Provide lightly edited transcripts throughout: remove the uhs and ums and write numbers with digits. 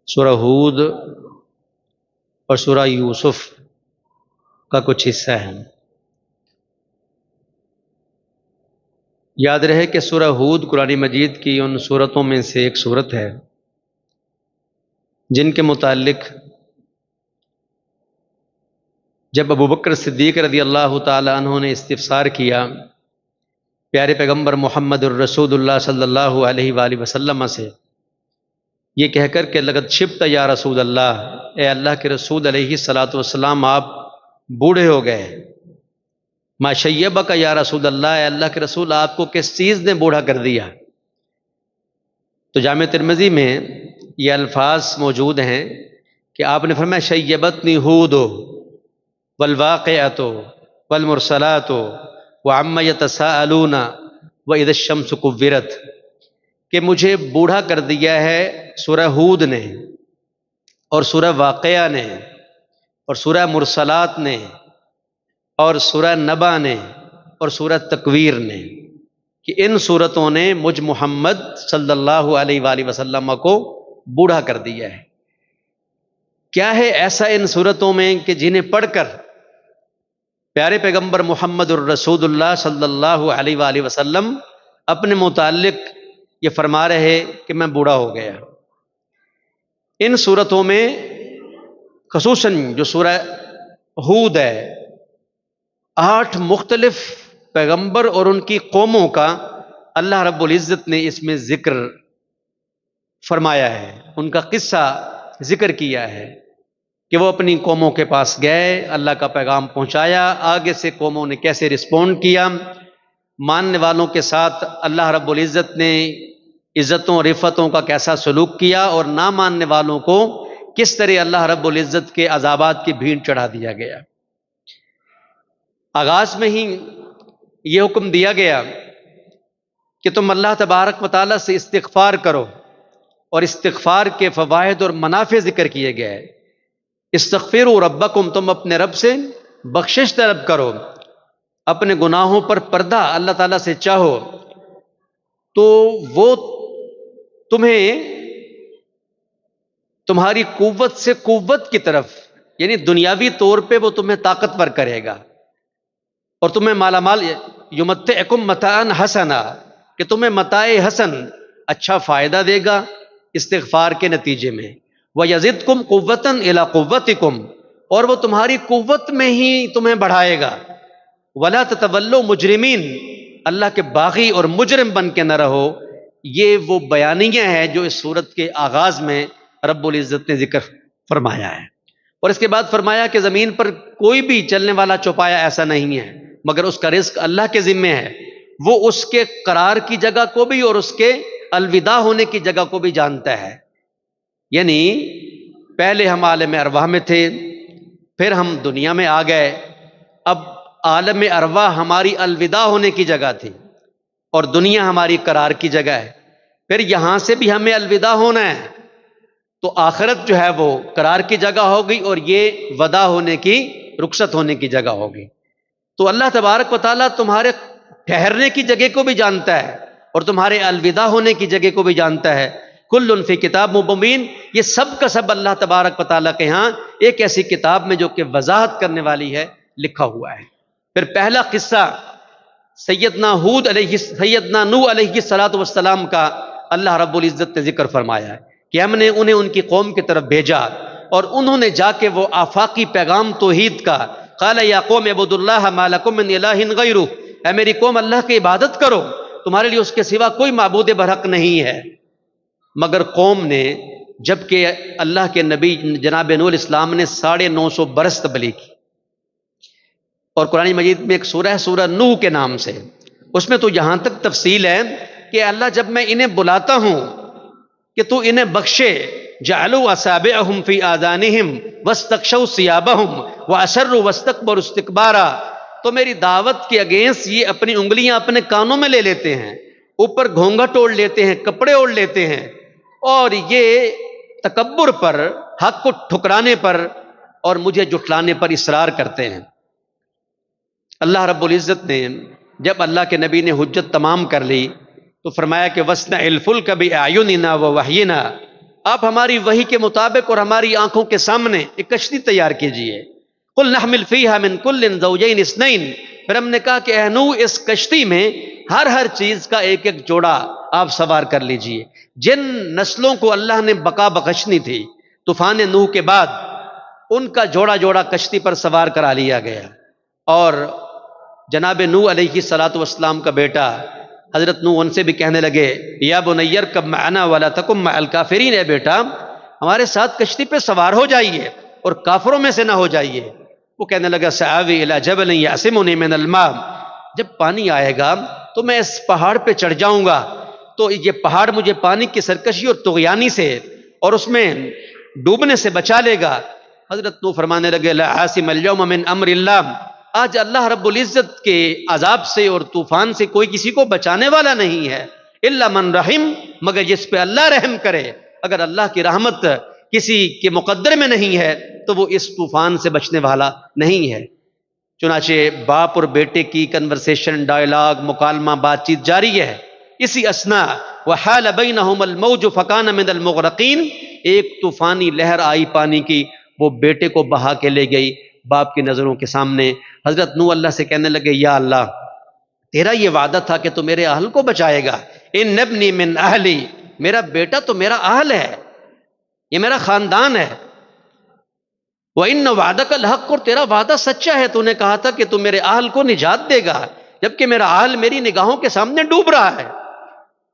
سورہ ہود اور سورہ یوسف کا کچھ حصہ ہے۔ یاد رہے کہ سورہ ہود قرآن مجید کی ان سورتوں میں سے ایک سورت ہے جن کے متعلق جب ابو بکر صدیق رضی اللہ تعالی عنہ نے استفسار کیا پیارے پیغمبر محمد الرسول اللہ صلی اللہ علیہ وآلہ وسلم سے، یہ کہہ کر کہ لقد شبت یا رسول اللہ، اے اللہ کے رسول علیہ الصلاۃ والسلام آپ بوڑھے ہو گئے۔ ما شیبک یا رسول اللہ، اے اللہ کے رسول آپ کو کس چیز نے بوڑھا کر دیا؟ تو جامع ترمذی میں یہ الفاظ موجود ہیں کہ آپ نے فرمایا شیبتنی ہود والواقعۃ والمرسلات وعما یتساءلون واذا الشمس کورت، کہ مجھے بوڑھا کر دیا ہے سورہ ہود نے اور سورہ واقعہ نے اور سورہ مرسلات نے اور سورہ نبا نے اور سورہ تکویر نے، کہ ان سورتوں نے مجھ محمد صلی اللہ علیہ وآلہ وسلم کو بوڑھا کر دیا ہے۔ کیا ہے ایسا ان سورتوں میں کہ جنہیں پڑھ کر پیارے پیغمبر محمد الرسول اللہ صلی اللہ علیہ وآلہ وسلم اپنے متعلق یہ فرما رہے کہ میں بوڑھا ہو گیا؟ ان سورتوں میں خصوصاً جو سورہ ہود ہے، 8 مختلف پیغمبر اور ان کی قوموں کا اللہ رب العزت نے اس میں ذکر فرمایا ہے، ان کا قصہ ذکر کیا ہے کہ وہ اپنی قوموں کے پاس گئے، اللہ کا پیغام پہنچایا، آگے سے قوموں نے کیسے رسپونڈ کیا، ماننے والوں کے ساتھ اللہ رب العزت نے عزتوں اور رفتوں کا کیسا سلوک کیا، اور نہ ماننے والوں کو کس طرح اللہ رب العزت کے عذابات کی بھیڑ چڑھا دیا گیا۔ آغاز میں ہی یہ حکم دیا گیا کہ تم اللہ تبارک و تعالیٰ سے استغفار کرو، اور استغفار کے فوائد اور منافع ذکر کیے گئے۔ استغفروا ربکم، تم اپنے رب سے بخشش طلب کرو، اپنے گناہوں پر پردہ اللہ تعالیٰ سے چاہو، تو وہ تمہیں تمہاری قوت سے قوت کی طرف، یعنی دنیاوی طور پہ وہ تمہیں طاقتور کرے گا اور تمہیں مالا مال، یمتعکم متاعا حسنا، کہ تمہیں متاع حسن اچھا فائدہ دے گا استغفار کے نتیجے میں۔ وَيَزِدْكُمْ قُوَّةً إِلَىٰ قُوَّتِكُمْ، اور وہ تمہاری قوت میں ہی تمہیں بڑھائے گا۔ وَلَا تَتَوَلُّوا مُجْرِمِينَ، اللہ کے باغی اور مجرم بن کے نہ رہو۔ یہ وہ بیانیہ ہے جو اس سورت کے آغاز میں رب العزت نے ذکر فرمایا ہے، اور اس کے بعد فرمایا کہ زمین پر کوئی بھی چلنے والا چوپایا ایسا نہیں ہے مگر اس کا رزق اللہ کے ذمے ہے، وہ اس کے قرار کی جگہ کو بھی اور اس کے الوداع ہونے کی جگہ کو بھی جانتا ہے۔ یعنی پہلے ہم عالم ارواح میں تھے، پھر ہم دنیا میں آ گئے، اب عالم ارواح ہماری الوداع ہونے کی جگہ تھی اور دنیا ہماری قرار کی جگہ ہے، پھر یہاں سے بھی ہمیں الوداع ہونا ہے، تو آخرت جو ہے وہ قرار کی جگہ ہوگی اور یہ وداع ہونے کی، رخصت ہونے کی جگہ ہوگی۔ تو اللہ تبارک و تعالیٰ تمہارے ٹھہرنے کی جگہ کو بھی جانتا ہے اور تمہارے الوداع ہونے کی جگہ کو بھی جانتا ہے۔ کل فی کتاب مبین، یہ سب کا سب اللہ تبارک و تعالیٰ کے ہاں ایک ایسی کتاب میں جو کہ وضاحت کرنے والی ہے لکھا ہوا ہے۔ پھر پہلا قصہ سیدنا نوح علیہ الصلاۃ والسلام کا اللہ رب العزت نے ذکر فرمایا ہے کہ ہم نے انہیں ان کی قوم کی طرف بھیجا اور انہوں نے جا کے وہ آفاقی پیغام توحید کا، قال یا قوم اعبدوا اللہ ما لکم من الہ غیرہ، اے میری قوم اللہ کی عبادت کرو، تمہارے لیے اس کے سوا کوئی معبود برحق نہیں ہے۔ مگر قوم نے، جبکہ اللہ کے نبی جناب نوح علیہ السلام نے 950 برس تبلیغ کی، اور قرآن مجید میں ایک سورہ ہے سورہ نوح کے نام سے، اس میں تو یہاں تک تفصیل ہے کہ اللہ جب میں انہیں بلاتا ہوں کہ تو انہیں بخشے، جعلوا اصابعهم فی آذانہم واستغشوا ثیابہم واسروا واستکبروا استکبارا، تو میری دعوت کے اگینسٹ یہ اپنی انگلیاں اپنے کانوں میں لے لیتے ہیں، اوپر گھونگھٹ اوڑھ لیتے ہیں، کپڑے اوڑھ لیتے ہیں، اور یہ تکبر پر، حق کو ٹھکرانے پر اور مجھے جھٹلانے پر اصرار کرتے ہیں۔ اللہ رب العزت نے جب اللہ کے نبی نے حجت تمام کر لی تو فرمایا کہ وَاصْنَعِ الْفُلْكَ بِأَعْيُنِنَا وَوَحْيِنَا، آپ ہماری وحی کے مطابق اور ہماری آنکھوں کے سامنے ایک کشتی تیار کیجئے. قل نحمل فیہا من کل زوجین اثنین. پھر ہم نے کہا کہ اے نوح اس کشتی میں ہر چیز کا ایک ایک جوڑا آپ سوار کر لیجئے. جن نسلوں کو اللہ نے بقا بخشنی تھی طوفان نوح کے بعد، ان کا جوڑا جوڑا کشتی پر سوار کرا لیا گیا. اور جناب نوح علیہ الصلوۃ والسلام کا بیٹا حضرت نوح ان سے بھی کہنے لگے یا بنی ارکب معنا ولا تکن مع الکافرین، اے بیٹا ہمارے ساتھ کشتی پہ سوار ہو جائیے اور کافروں میں سے نہ ہو جائیے. وہ کہنے لگا سآوی الی جبل یعصمنی من الماء، جب پانی آئے گا تو میں اس پہاڑ پہ چڑھ جاؤں گا، تو یہ پہاڑ مجھے پانی کی سرکشی اور طغیانی سے اور اس میں ڈوبنے سے بچا لے گا. حضرت نوح فرمانے لگے لا عاصم اليوم من امر اللہ، آج اللہ رب العزت کے عذاب سے اور طوفان سے کوئی کسی کو بچانے والا نہیں ہے، الا من رحم، مگر جس پہ اللہ رحم کرے. اگر اللہ کی رحمت کسی کے مقدر میں نہیں ہے تو وہ اس طوفان سے بچنے والا نہیں ہے. چنانچہ باپ اور بیٹے کی کنورسیشن، ڈائلاگ، مکالمہ، بات چیت جاری ہے. اسی اسنا وحال بینہم الموج فکان من المغرقین، ایک طوفانی لہر آئی پانی کی، وہ بیٹے کو بہا کے لے گئی باپ کی نظروں کے سامنے. حضرت نوح اللہ سے کہنے لگے یا اللہ تیرا یہ وعدہ تھا کہ تو میرے اہل کو بچائے گا. ان ابنی من اہلی، میرا بیٹا تو میرا اہل ہے، یہ میرا خاندان ہے. وَإِنَّ وَعْدَكَ الْحَقُّ، اور تیرا وعدہ سچا ہے، تو نے کہا تھا کہ تو میرے اہل کو نجات دے گا، جبکہ میرا اہل میری نگاہوں کے سامنے ڈوب رہا ہے.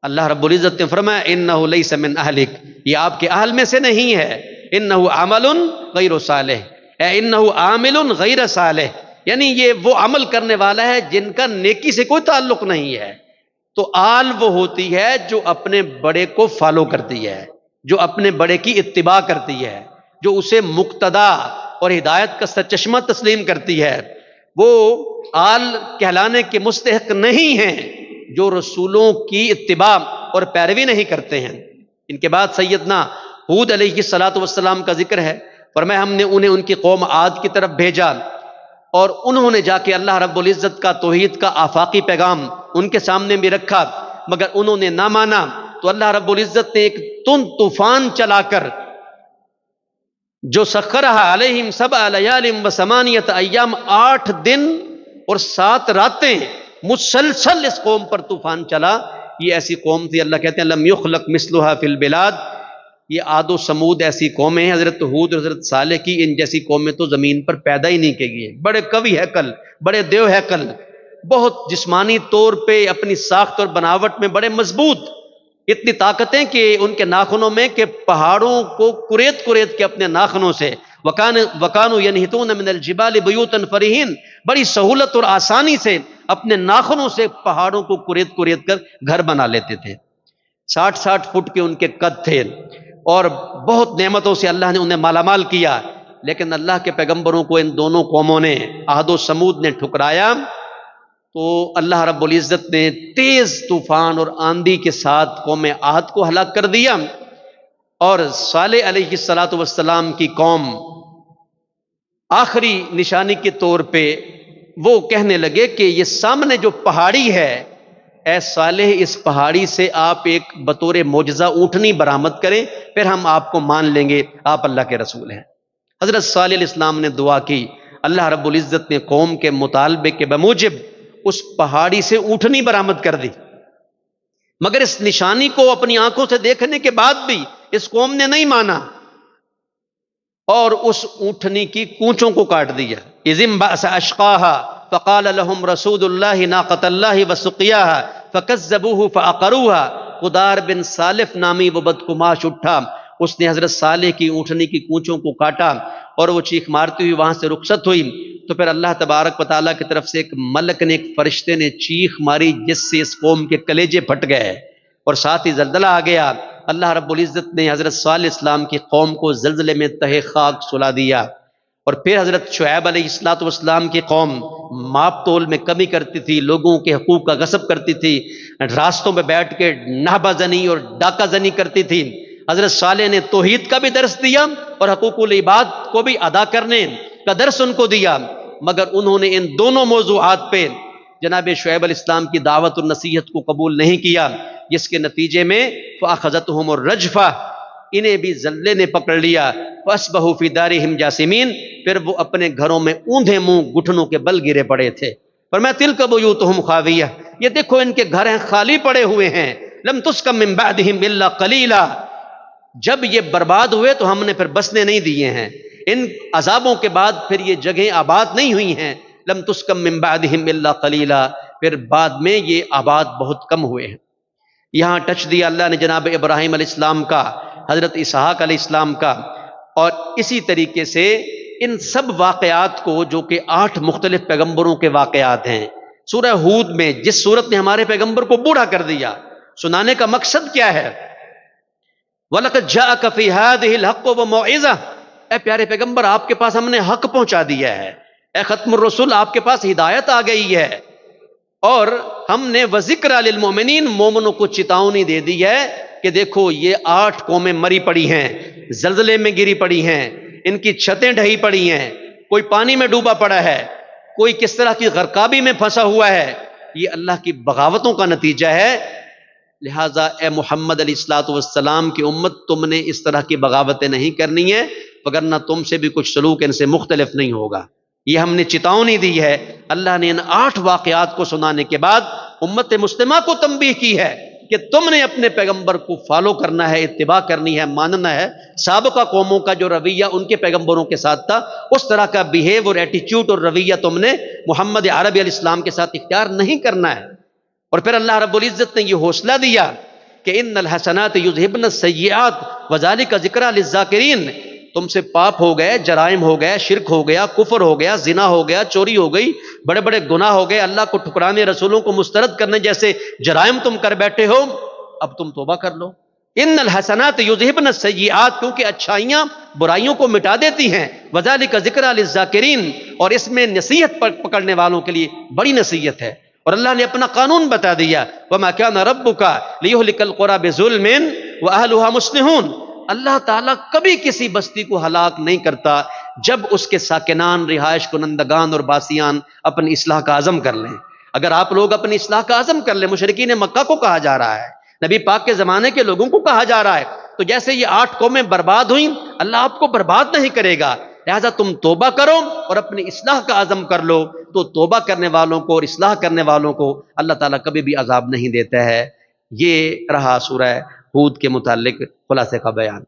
اللہ رب العزت نے فرمایا اِنَّهُ لَيْسَ مِنْ أَهْلِكَ، یہ آپ کے اہل میں سے نہیں ہے. اِنَّهُ عَمَلٌ غَيْرُ صَالِحٍ، اِنَّهُ عَامِلٌ غَيْرَ صَالِحٍ، یعنی یہ وہ عمل کرنے والا ہے جن کا نیکی سے کوئی تعلق نہیں ہے. تو آل وہ ہوتی ہے جو اپنے بڑے کو فالو کرتی ہے، جو اپنے بڑے کی اتباع کرتی ہے، جو اسے مقتدا اور ہدایت کا سرچشمہ تسلیم کرتی ہے. وہ آل کہلانے کے مستحق نہیں ہیں جو رسولوں کی اتباع اور پیروی نہیں کرتے ہیں. ان کے بعد سیدنا ہود علیہ الصلوۃ والسلام کا ذکر ہے. فرمایا ہم نے انہیں ان کی قوم عاد کی طرف بھیجا، اور انہوں نے جا کے اللہ رب العزت کا توحید کا آفاقی پیغام ان کے سامنے بھی رکھا، مگر انہوں نے نہ مانا. تو اللہ رب العزت نے ایک تند طوفان چلا کر جو سخرها علیہم 7 لیال و 8 ایام، 8 دن اور 7 راتیں مسلسل اس قوم پر طوفان چلا. یہ ایسی قوم تھی، اللہ کہتے ہیں لم یخلق مثلها فی البلاد، یہ عاد و سمود ایسی قومیں ہیں، حضرت ہود اور حضرت صالح کی ان جیسی قومیں تو زمین پر پیدا ہی نہیں کی گئی. بڑے قوی ہیکل، بڑے دیو ہیکل، بہت جسمانی طور پہ اپنی ساخت اور بناوٹ میں بڑے مضبوط، اتنی طاقتیں کہ ان کے ناخنوں میں کہ پہاڑوں کو کریت کریت کے اپنے ناخنوں سے وَكَانُوا يَنْحِتُونَ مِنَ الْجِبَالِ بُيُوتًا فَرِحِينَ، بڑی سہولت اور آسانی سے اپنے ناخنوں سے پہاڑوں کو کریت کریت کر گھر بنا لیتے تھے. 60 فٹ کے ان کے قد تھے، اور بہت نعمتوں سے اللہ نے انہیں مالا مال کیا. لیکن اللہ کے پیغمبروں کو ان دونوں قوموں نے، عاد و سمود نے ٹھکرایا، تو اللہ رب العزت نے تیز طوفان اور آندھی کے ساتھ قوم عاد کو ہلاک کر دیا. اور صالح علیہ الصلوۃ والسلام کی قوم آخری نشانی کے طور پہ وہ کہنے لگے کہ یہ سامنے جو پہاڑی ہے، اے صالح اس پہاڑی سے آپ ایک بطور معجزہ اونٹنی برآمد کریں، پھر ہم آپ کو مان لیں گے، آپ اللہ کے رسول ہیں. حضرت صالح علیہ السلام نے دعا کی، اللہ رب العزت نے قوم کے مطالبے کے بموجب اس پہاڑی سے اونٹنی برآمد کر دی. مگر اس نشانی کو اپنی آنکھوں سے دیکھنے کے بعد بھی اس قوم نے نہیں مانا، اور اس اونٹنی کی کونچوں کو کاٹ دیا. اذ انبعث اشقاها فقال لهم رسول الله ناقة الله وسقياها فكذبوه فعقروها. قدار بن سالف نامی وہ بدقماش اٹھا، اس نے حضرت صالح کی اونٹنی کی کونچوں کو کاٹا اور وہ چیخ مارتی ہوئی وہاں سے رخصت ہوئی. تو پھر اللہ تبارک و تعالیٰ کی طرف سے ایک ملک نے، ایک فرشتے نے چیخ ماری جس سے اس قوم کے کلیجے پھٹ گئے اور ساتھ ہی زلزلہ آ گیا. اللہ رب العزت نے حضرت صالح اسلام کی قوم کو زلزلے میں تہہ خاک سلا دیا. اور پھر حضرت شعیب علیہ السلام کی قوم ماپ تول میں کمی کرتی تھی، لوگوں کے حقوق کا غصب کرتی تھی، راستوں میں بیٹھ کے نہبہ زنی اور ڈاکہ زنی کرتی تھی. حضرت صالح نے توحید کا بھی درس دیا اور حقوق العباد کو بھی ادا کرنے کا درس ان کو دیا، مگر انہوں نے ان دونوں موضوعات پہ جناب شعیب علیہ السلام کی دعوت اور نصیحت کو قبول نہیں کیا، جس کے نتیجے میں فَأَخَذَتْهُمُ الرَّجْفَةُ، انہیں بھی زلزلے نے پکڑ لیا، فَأَصْبَحُوا فِي دَارِهِمْ جَاثِمِينَ، پھر وہ اپنے گھروں میں اوندھے منہ گھٹنوں کے بل گرے پڑے تھے۔ فرمایا تِلْكَ بُيُوتُهُمْ خَاوِيَةٌ، یہ دیکھو ان کے گھر ہیں خالی پڑے ہوئے ہیں، لَمْ تُسْكَن مِّن بَعْدِهِمْ إِلَّا قَلِيلًا، جب یہ برباد ہوئے تو ہم نے پھر بسنے نہیں دیے ہیں، ان عذابوں کے بعد پھر یہ جگہیں آباد نہیں ہوئی ہیں، لَمْ تُسْكَن مِّن بَعْدِهِمْ إِلَّا قَلِيلًا، پھر بعد میں یہ آباد بہت کم ہوئے ہیں۔ یہاں ٹچ دیا اللہ نے جناب ابراہیم علیہ السلام کا، حضرت اسحاق علیہ السلام کا، اور اسی طریقے سے ان سب واقعات کو جو کہ 8 مختلف پیغمبروں کے واقعات ہیں، سورہ ہود میں جس صورت نے ہمارے پیغمبر کو بوڑھا کر دیا، سنانے کا مقصد کیا ہے؟ وَلَقَدْ جَاءَكَ فِي هَٰذِهِ الْحَقُّ وَمَوْعِظَةٌ، اے پیارے پیغمبر آپ کے پاس ہم نے حق پہنچا دیا ہے، اے ختم الرسول آپ کے پاس ہدایت آ گئی ہے، اور ہم نے وَذِكْرَىٰ لِلْمُؤْمِنِينَ مومنوں کو چتاونی دے دی ہے کہ دیکھو یہ 8 قومیں مری پڑی ہیں، زلزلے میں گری پڑی ہیں، ان کی چھتیں ڈھی پڑی ہیں، کوئی پانی میں ڈوبا پڑا ہے، کوئی کس طرح کی غرقابی میں پھنسا ہوا ہے، یہ اللہ کی بغاوتوں کا نتیجہ ہے۔ لہٰذا اے محمد علیہ الصلوۃ والسلام کی امت، تم نے اس طرح کی بغاوتیں نہیں کرنی ہیں، وگرنہ تم سے بھی کچھ سلوک ان سے مختلف نہیں ہوگا۔ یہ ہم نے چتاونی دی ہے۔ اللہ نے ان 8 واقعات کو سنانے کے بعد امت مسلمہ کو تنبیہ کی ہے کہ تم نے اپنے پیغمبر کو فالو کرنا ہے، اتباع کرنی ہے، ماننا ہے۔ سابقہ قوموں کا جو رویہ ان کے پیغمبروں کے ساتھ تھا، اس طرح کا بیہیو اور ایٹیچیوڈ اور رویہ تم نے محمد عربی علیہ السلام کے ساتھ اختیار نہیں کرنا ہے۔ اور پھر اللہ رب العزت نے یہ حوصلہ دیا کہ ان الحسنات یذہبن السیئات وذالک ذکریٰ للذاکرین، تم سے پاپ ہو گئے، جرائم ہو گئے، شرک ہو گیا، کفر ہو گیا، زنا ہو گیا، چوری ہو گئی، بڑے بڑے گناہ ہو گئے، اللہ کو ٹھکرانے، رسولوں کو مسترد کرنے جیسے جرائم تم کر بیٹھے ہو، اب تم توبہ کر لو۔ ان الحسنات یذہبن السیئات، کیونکہ اچھائیاں برائیوں کو مٹا دیتی ہیں، وذالک ذکریٰ للذاکرین، اور اس میں نصیحت پکڑنے والوں کے لیے بڑی نصیحت ہے۔ اور اللہ نے اپنا قانون بتا دیا، وَمَا كَانَ رَبُّكَ لِيُهْلِكَ الْقُرَىٰ بِظُلْمٍ وَأَهْلُهَا مُصْلِحُونَ، اللہ تعالیٰ کبھی کسی بستی کو ہلاک نہیں کرتا جب اس کے ساکنان، رہائش کنندگان اور باسیان اپنی اصلاح کا عزم کر لیں۔ اگر آپ لوگ اپنی اصلاح کا عزم کر لیں، مشرکین مکہ کو کہا جا رہا ہے، نبی پاک کے زمانے کے لوگوں کو کہا جا رہا ہے، تو جیسے یہ 8 قومیں برباد ہوئیں، اللہ آپ کو برباد نہیں کرے گا۔ لہذا تم توبہ کرو اور اپنی اصلاح کا عزم کر لو، تو توبہ کرنے والوں کو اور اصلاح کرنے والوں کو اللہ تعالیٰ کبھی بھی عذاب نہیں دیتا ہے۔ یہ رہا سورہ ہود کے متعلق خلاصے کا بیان۔